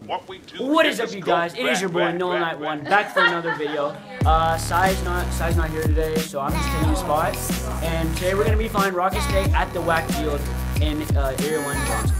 What is up, you guys? It is your boy Nolan Knight One, back for another video. Sai's not here today, so I'm just taking his spot. And today we're gonna be flying rocket stake at the WAC field in Area 1 Johnson.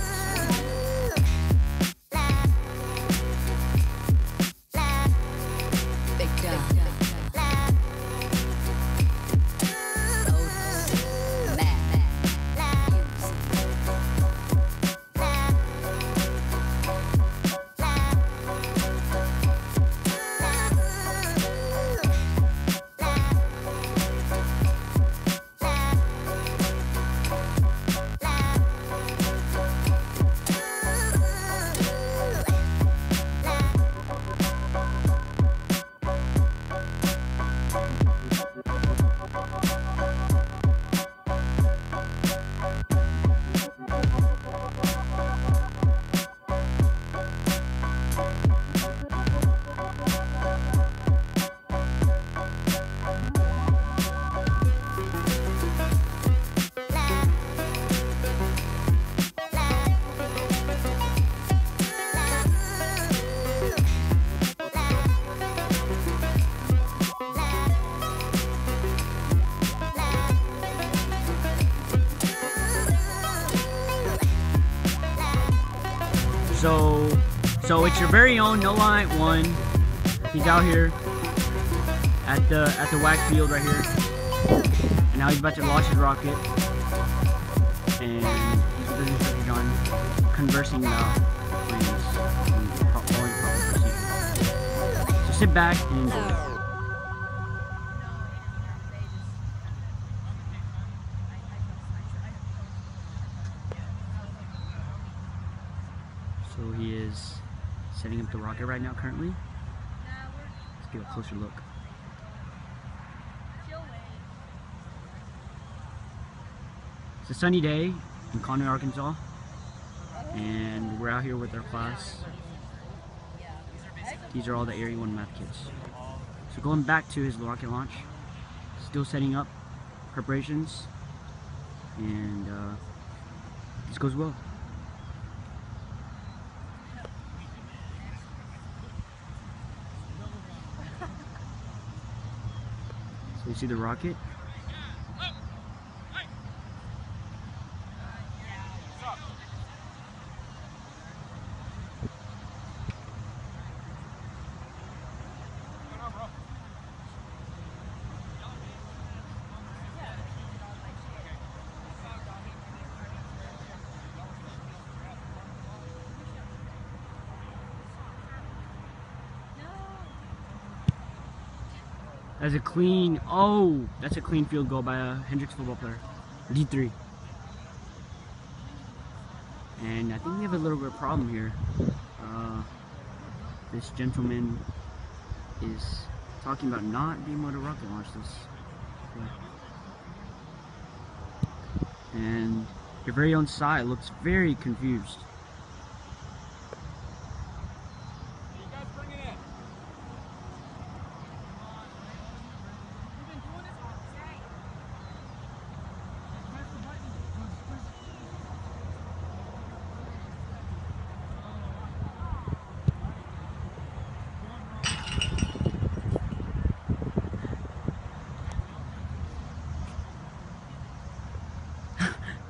So it's your very own Nolan Knight One. He's out here at the WAC field right here, and now he's about to launch his rocket. And he's with his instructor John conversing about plans and following proper procedure. So sit back and enjoy. So he is setting up the rocket right now currently. Let's get a closer look. It's a sunny day in Conway, Arkansas, and we're out here with our class. These are all the Area 1 math kids. So going back to his rocket launch, still setting up preparations, and this goes well. So you see the rocket. That's a clean, that's a clean field goal by a Hendrix football player, D3. And I think we have a little bit of problem here. This gentleman is talking about not being able to rocket launch this. And your very own Sai looks very confused.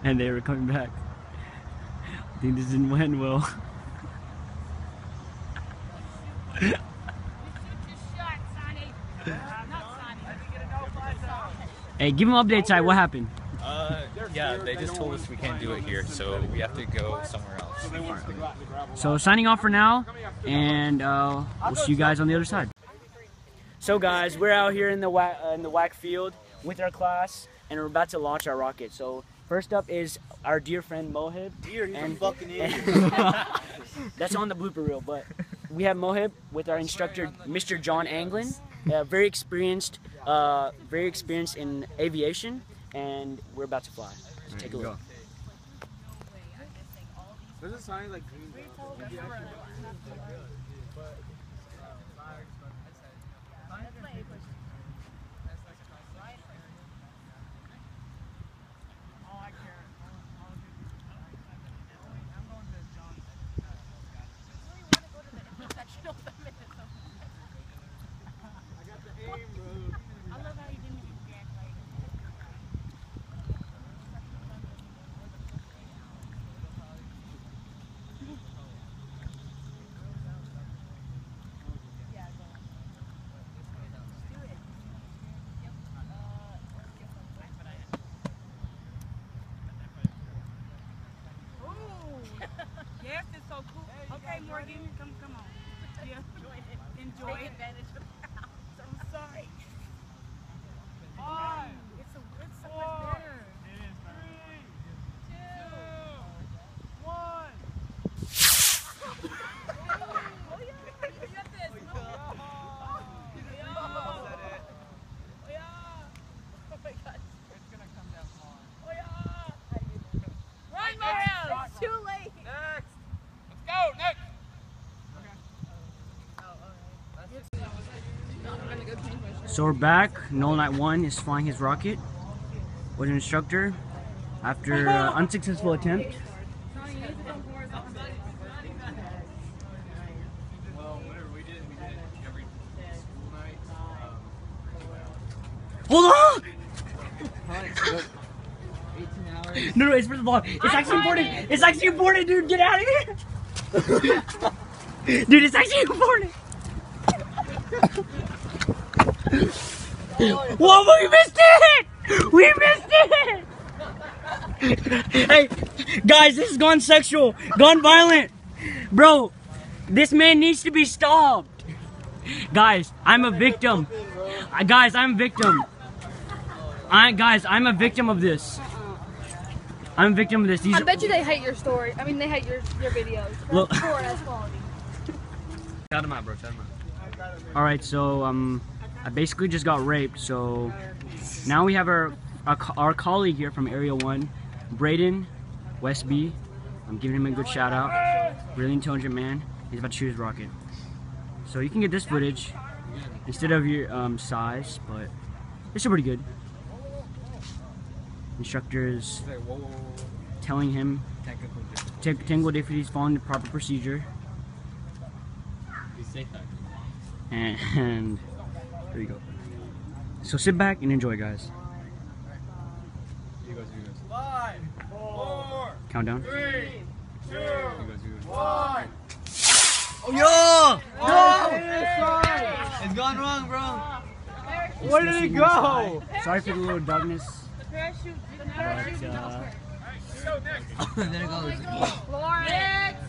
And they were coming back. I think this didn't end well. Hey, give them updates, Sai. What happened? Yeah, they just told us we can't do it here, so we have to go somewhere else. So signing off for now, and we'll see you guys on the other side. So guys, we're out here in the WAC field with our class, and we're about to launch our rocket. So first up is our dear friend Mohib. He's a fucking idiot. That's on the blooper reel, but we have Mohib with our instructor, Mr. John Anglin, very experienced in aviation, and we're about to fly. So take a look. Does it sound like green? Morgan. Come on. Yeah. Enjoy it. Advantage of the house. I'm sorry. It's so much better. It is better. 3, 2, 1. Oh yeah. You got this. Oh yeah. Oh my gosh. It's gonna come down hard. Oh yeah. Run, Mario. It's too late. Next. Let's go, Nick. So we're back. Nolan Knight 1 is flying his rocket with an instructor after unsuccessful attempt. Well, whatever we did every school night. Hold on! 18 hours. No, it's for the vlog. It's actually important. It's actually important, dude. Get out of here. Dude, it's actually important. Whoa, we missed it! We missed it! Hey, guys, this has gone sexual, gone violent. Bro, this man needs to be stopped. Guys, I'm a victim. Guys, I'm a victim. Guys, I'm a victim of this. I'm a victim of this. I bet you they hate your story. I mean, they hate your videos. Look. That's poor ass quality. Shout him out, bro. Shout him out. Alright, so I basically just got raped, so now we have our colleague here from Area 1, Braden Westby. I'm giving him a good shout out. Really intelligent man. He's about to shoot his rocket. So you can get this footage instead of your size, but it's still pretty good. Instructors telling him technical difficulties, following the proper procedure. Be safe out And there you go. So sit back and enjoy, guys. Here goes. 5, 4, Countdown. 3, 2, Here goes. 1. Oh, yo! No! It's gone wrong, bro. Where did it go? Sorry for the little darkness. The parachute. The But, parachute. Go, Nick. There it goes. Lawrence.